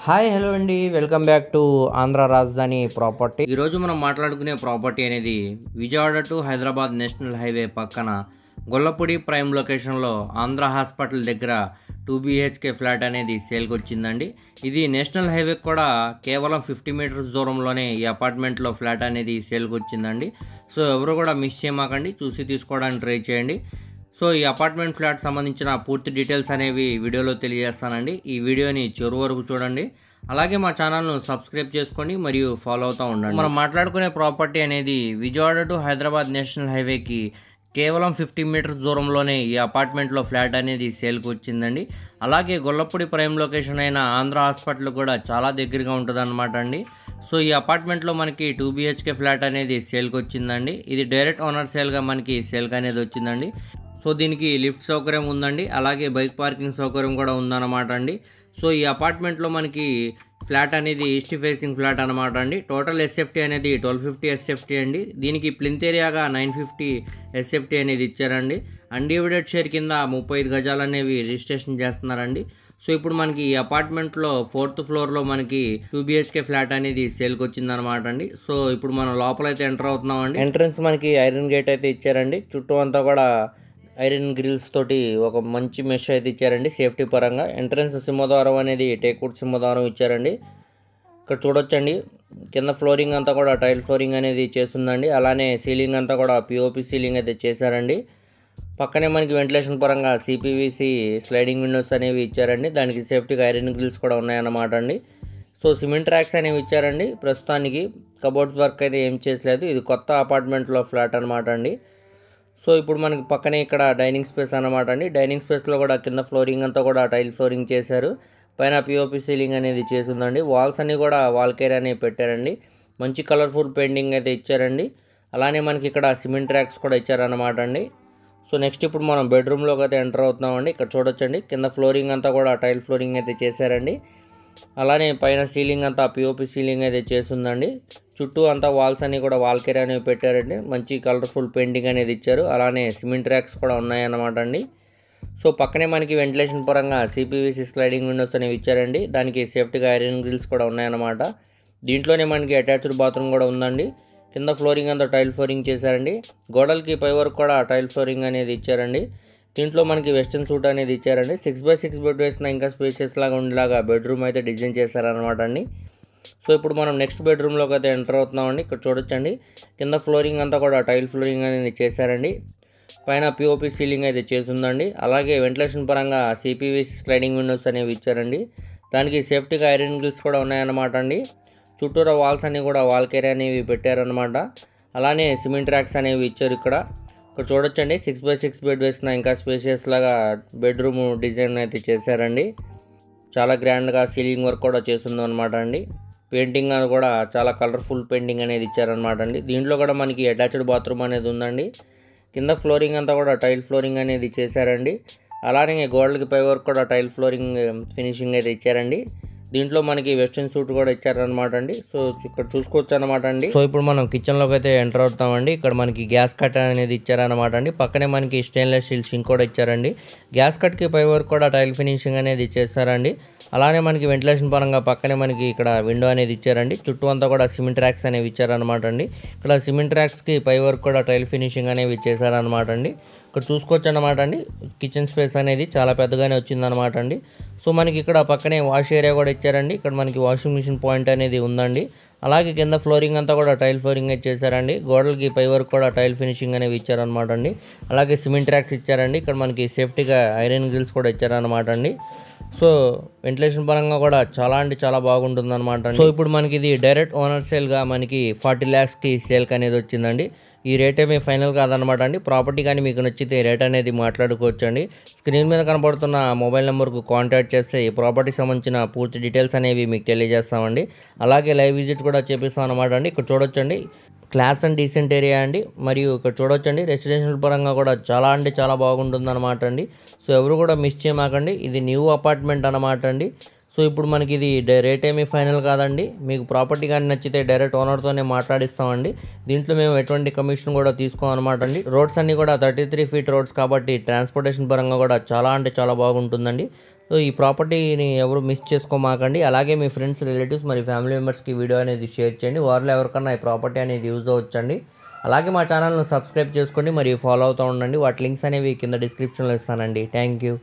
Hi hello అండి, welcome back to Andhra రాజధాని property. ఈరోజు మనం మాట్లాడుకునే ప్రాపర్టీ అనేది Vijayawada to Hyderabad national highway పక్కన గొల్లపూడి ప్రైమ్ లొకేషన్లో ఆంధ్ర హాస్పిటల్ దగ్గర 2 BHK ఫ్లాట్ అనేది సేల్కి వచ్చిందండి. ఇది నేషనల్ హైవే కూడా కేవలం 50 మీటర్స్ దూరంలోనే ఈ అపార్ట్మెంట్లో ఫ్లాట్ అనేది సేల్కి వచ్చిందండి. సో ఎవరు కూడా మిస్ చేయమాకండి, చూసి తీసుకోవడానికి ట్రై చేయండి. సో ఈ అపార్ట్మెంట్ ఫ్లాట్ సంబంధించిన పూర్తి డీటెయిల్స్ అనేవి వీడియోలో తెలియజేస్తానండి. ఈ వీడియోని చివరి వరకు చూడండి. అలాగే మా ఛానల్ను సబ్స్క్రైబ్ చేసుకోండి మరియు ఫాలో అవుతూ ఉండండి. మనం మాట్లాడుకునే ప్రాపర్టీ అనేది విజయవాడ టు హైదరాబాద్ నేషనల్ హైవేకి కేవలం 50 మీటర్స్ దూరంలోనే ఈ అపార్ట్మెంట్లో ఫ్లాట్ అనేది సేల్కి వచ్చిందండి. అలాగే గొల్లపూడి ప్రైమ్ లొకేషన్ అయిన ఆంధ్ర హాస్పిటల్ కూడా చాలా దగ్గరగా ఉంటుంది అనమాట అండి. సో ఈ అపార్ట్మెంట్లో మనకి 2 BHK ఫ్లాట్ అనేది సేల్కి వచ్చిందండి. ఇది డైరెక్ట్ ఓనర్ సేల్గా మనకి సేల్కి అనేది వచ్చిందండి. సో దీనికి లిఫ్ట్ సౌకర్యం ఉందండి, అలాగే బైక్ పార్కింగ్ సౌకర్యం కూడా ఉందన్నమాట అండి. సో ఈ అపార్ట్మెంట్లో మనకి ఫ్లాట్ అనేది ఈస్ట్ ఫేసింగ్ ఫ్లాట్ అనమాట అండి. టోటల్ ఎస్ఎఫ్టీ అనేది 1250 ఎస్ఎఫ్టీ అండి. దీనికి ప్లింత్ ఏరియాగా 950 ఎస్ఎఫ్టీ అనేది ఇచ్చారండి. అన్డివైడెడ్ షేర్ కింద 35 గజాలు అనేవి రిజిస్ట్రేషన్ చేస్తున్నారండి. సో ఇప్పుడు మనకి ఈ అపార్ట్మెంట్లో 4th ఫ్లోర్లో మనకి 2 BHK ఫ్లాట్ అనేది సేల్కి వచ్చిందనమాట అండి. సో ఇప్పుడు మనం లోపలైతే ఎంటర్ అవుతున్నాం అండి. ఎంట్రన్స్ మనకి ఐరన్ గేట్ అయితే ఇచ్చారండి. చుట్టూ అంతా కూడా ఐరన్ గ్రిల్స్ తోటి ఒక మంచి మెష్ అయితే ఇచ్చారండి సేఫ్టీ పరంగా. ఎంట్రన్స్ సింహద్వారం అనేది టేక్వుడ్ సింహద్వారం ఇచ్చారండి. ఇక్కడ చూడొచ్చండి, కింద ఫ్లోరింగ్ అంతా కూడా టైల్ ఫ్లోరింగ్ అనేది చేస్తుందండి. అలానే సీలింగ్ అంతా కూడా పిఓపి సీలింగ్ అయితే చేశారండి. పక్కనే మనకి వెంటిలేషన్ పరంగా సిపివిసి స్లైడింగ్ విండోస్ అనేవి ఇచ్చారండి. దానికి సేఫ్టీగా ఐరన్ గ్రిల్స్ కూడా ఉన్నాయన్నమాట అండి. సో సిమెంట్ ట్రాక్స్ అనేవి ఇచ్చారండి. ప్రస్తుతానికి కబోర్డ్స్ వర్క్ అయితే ఏం చేసలేదు. ఇది కొత్త అపార్ట్మెంట్లో ఫ్లాట్ అనమాట అండి. సో ఇప్పుడు మనకి పక్కనే ఇక్కడ డైనింగ్ స్పేస్ అనమాట అండి. డైనింగ్ స్పేస్లో కూడా కింద ఫ్లోరింగ్ అంతా కూడా టైల్ ఫ్లోరింగ్ చేశారు. పైన పిఓపి సీలింగ్ అనేది చేసిందండి. వాల్స్ అన్ని కూడా వాల్ కేర్ అనేవి పెట్టారండి. మంచి కలర్ఫుల్ పెయింటింగ్ అయితే ఇచ్చారండి. అలానే మనకి ఇక్కడ సిమెంట్ ట్రాక్స్ కూడా ఇచ్చారన్నమాట అండి. సో నెక్స్ట్ ఇప్పుడు మనం బెడ్రూమ్లోకి అయితే ఎంటర్ అవుతున్నామండి. ఇక్కడ చూడొచ్చండి, కింద ఫ్లోరింగ్ అంతా కూడా టైల్ ఫ్లోరింగ్ అయితే చేశారండి. అలానే పైన సీలింగ్ అంతా పిఓపి సీలింగ్ అయితే చేస్తుందండి. చుట్టూ అంతా వాల్స్ అన్ని కూడా వాల్ కేర్ అనేవి పెట్టారండి. మంచి కలర్ఫుల్ పెయింటింగ్ అనేది ఇచ్చారు. అలానే సిమెంట్ ట్రాక్స్ కూడా ఉన్నాయన్నమాట అండి. సో పక్కనే మనకి వెంటిలేషన్ పరంగా సిపివిసి స్లైడింగ్ విండోస్ అనేవి ఇచ్చారండి. దానికి సేఫ్టీగా ఐరన్ గ్రిల్స్ కూడా ఉన్నాయన్నమాట. దీంట్లోనే మనకి అటాచ్డ్ బాత్రూమ్ కూడా ఉందండి. కింద ఫ్లోరింగ్ అంతా టైల్ ఫ్లోరింగ్ చేశారండి. గోడలకి పై వరకు కూడా టైల్ ఫ్లోరింగ్ అనేది ఇచ్చారండి. దీంట్లో మనకి వెస్టర్న్ సూట్ అనేది ఇచ్చారండి. 6x6 బెడ్ వేసిన ఇంకా స్పేషియస్ లాగా ఉండేలాగా బెడ్రూమ్ అయితే డిజైన్ చేశారనమాట అండి. సో ఇప్పుడు మనం నెక్స్ట్ బెడ్రూమ్లోకి అయితే ఎంటర్ అవుతున్నామండి. ఇక్కడ చూడొచ్చండి, కింద ఫ్లోరింగ్ అంతా కూడా టైల్ ఫ్లోరింగ్ అనేది చేశారండి. పైన పిఓపి సీలింగ్ అయితే చేసిందండి. అలాగే వెంటిలేషన్ పరంగా సిపివిసి స్లైడింగ్ విండోస్ అనేవి ఇచ్చారండి. దానికి సేఫ్టీగా ఐరన్ గ్రిల్స్ కూడా ఉన్నాయన్నమాట అండి. చుట్టూరా వాల్స్ అన్ని కూడా వాల్ కేర్ అనేవి పెట్టారనమాట. అలానే సిమెంట్ ట్రాక్స్ అనేవి ఇచ్చారు. ఇక్కడ చూడొచ్చండి, 6x6 బెడ్ వేసిన ఇంకా స్పేషియస్ లాగా బెడ్రూమ్ డిజైన్ అయితే చేశారండి. చాలా గ్రాండ్గా సీలింగ్ వర్క్ కూడా చేస్తుంది అనమాట అండి. పెయింటింగ్ అది కూడా చాలా కలర్ఫుల్ పెయింటింగ్ అనేది ఇచ్చారనమాట అండి. దీంట్లో కూడా మనకి అటాచ్డ్ బాత్రూమ్ అనేది ఉందండి. కింద ఫ్లోరింగ్ అంతా కూడా టైల్ ఫ్లోరింగ్ అనేది చేశారండి. అలానే గోడలకి పై వరకు కూడా టైల్ ఫ్లోరింగ్ ఫినిషింగ్ అయితే ఇచ్చారండి. దీంట్లో మనకి వెస్టర్న్ సూట్ కూడా ఇచ్చారనమాట అండి. సో ఇక్కడ చూసుకోవచ్చు అనమాట అండి. సో ఇప్పుడు మనం కిచెన్లోకి అయితే ఎంటర్ అవుతామండి. ఇక్కడ మనకి గ్యాస్ కట్ అనేది ఇచ్చారనమాట అండి. పక్కనే మనకి స్టెయిన్లెస్ స్టీల్ సింక్ కూడా ఇచ్చారండి. గ్యాస్ కట్కి పై వరకు కూడా టైల్ ఫినిషింగ్ అనేది చేస్తారండి. అలానే మనకి వెంటిలేషన్ పరంగా పక్కనే మనకి ఇక్కడ విండో అనేది ఇచ్చారండి. చుట్టూ అంతా కూడా సిమెంట్ ట్రాక్స్ అనేవి ఇచ్చారనమాట అండి. ఇక్కడ సిమెంట్ ట్రాక్స్కి పై వరకు కూడా టైల్ ఫినిషింగ్ అనేవి చేశారనమాట అండి. ఇక్కడ చూసుకోవచ్చు అనమాట అండి, కిచెన్ స్పేస్ అనేది చాలా పెద్దగానే వచ్చిందనమాట అండి. సో మనకి ఇక్కడ పక్కనే వాష్ ఏరియా కూడా ఇచ్చారండి. ఇక్కడ మనకి వాషింగ్ మిషన్ పాయింట్ అనేది ఉందండి. అలాగే కింద ఫ్లోరింగ్ అంతా కూడా టైల్ ఫ్లోరింగ్ అయితే చేశారండి. గోడలకి పై వరకు కూడా టైల్ ఫినిషింగ్ అనేవి ఇచ్చారనమాట అండి. అలాగే సిమెంట్ ట్రాక్స్ ఇచ్చారండి. ఇక్కడ మనకి సేఫ్టీగా ఐరన్ గ్రిల్స్ కూడా ఇచ్చారనమాట అండి. సో వెంటిలేషన్ పరంగా కూడా చాలా అంటే చాలా బాగుంటుంది అనమాట. సో ఇప్పుడు మనకి ఇది డైరెక్ట్ ఓనర్ సేల్గా మనకి 40 lakhsకి సేల్కి అనేది వచ్చిందండి. ఈ రేట్ ఏమీ ఫైనల్ కాదనమాట అండి. ప్రాపర్టీ కానీ మీకు నచ్చితే రేట్ అనేది మాట్లాడుకోవచ్చు అండి. స్క్రీన్ మీద కనబడుతున్న మొబైల్ నెంబర్కు కాంటాక్ట్ చేస్తే ఈ ప్రాపర్టీకి సంబంధించిన పూర్తి డీటెయిల్స్ అనేవి మీకు తెలియజేస్తామండి. అలాగే లైవ్ విజిట్ కూడా చేపిస్తాం అనమాట అండి. ఇక్కడ చూడొచ్చండి, క్లాస్ అండ్ డీసెంట్ ఏరియా అండి. మరియు ఇక్కడ చూడొచ్చండి, రెసిడెన్షియల్ పరంగా కూడా చాలా అంటే చాలా బాగుంటుంది అనమాట అండి. సో ఎవరు కూడా మిస్ చేయమాకండి. ఇది న్యూ అపార్ట్మెంట్ అనమాట అండి. సో ఇప్పుడు మనకి ఇది రేట్ ఏమీ ఫైనల్ కాదండి. మీకు ప్రాపర్టీ కానీ నచ్చితే డైరెక్ట్ ఓనర్తోనే మాట్లాడిస్తామండి. దీంట్లో మేము ఎటువంటి కమిషన్ కూడా తీసుకోమన్నమాట అండి. రోడ్స్ అన్నీ కూడా 33 feet రోడ్స్ కాబట్టి ట్రాన్స్పోర్టేషన్ పరంగా కూడా చాలా అంటే చాలా బాగుంటుందండి. సో ఈ ప్రాపర్టీని ఎవరు మిస్ చేసుకోమాకండి. అలాగే మీ ఫ్రెండ్స్, రిలేటివ్స్ మరి ఫ్యామిలీ మెంబర్స్కి వీడియో అనేది షేర్ చేయండి. వారిలో ఎవరికన్నా ఈ ప్రాపర్టీ అనేది యూజ్ అవ్వచ్చండి. అలాగే మా ఛానల్ను సబ్స్క్రైబ్ చేసుకోండి మరియు ఫాలో అవుతూ ఉండండి. వాటి లింక్స్ అనేవి కింద డిస్క్రిప్షన్లో ఇస్తానండి. Thank you.